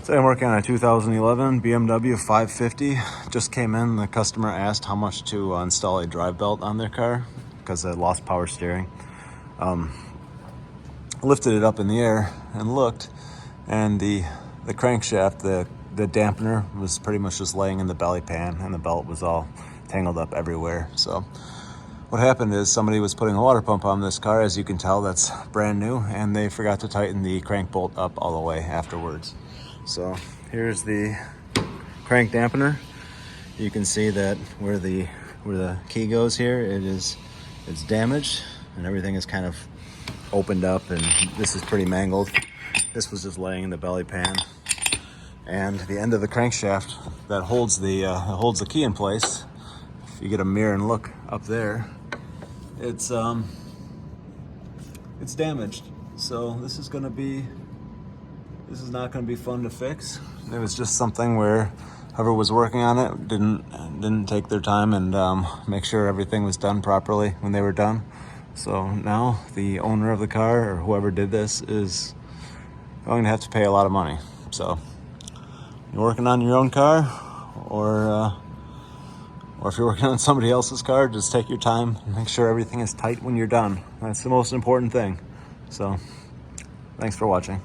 Today I'm working on a 2011 BMW 550. Just came in, the customer asked how much to install a drive belt on their car because they lost power steering. Lifted it up in the air and looked, and the crankshaft, the dampener was pretty much just laying in the belly pan, and the belt was all tangled up everywhere. So what happened is somebody was putting a water pump on this car. As you can tell, that's brand new, and they forgot to tighten the crank bolt up all the way afterwards. So here's the crank dampener. You can see that where the key goes here, it's damaged, and everything is kind of opened up, and this is pretty mangled. This was just laying in the belly pan, and the end of the crankshaft that holds the key in place, if you get a mirror and look up there, it's damaged. So this is not going to be fun to fix. It was just something where whoever was working on it didn't take their time and make sure everything was done properly when they were done. So now the owner of the car, or whoever did this, is going to have to pay a lot of money. So you're working on your own car, or if you're working on somebody else's car, just take your time and make sure everything is tight when you're done. That's the most important thing. So thanks for watching.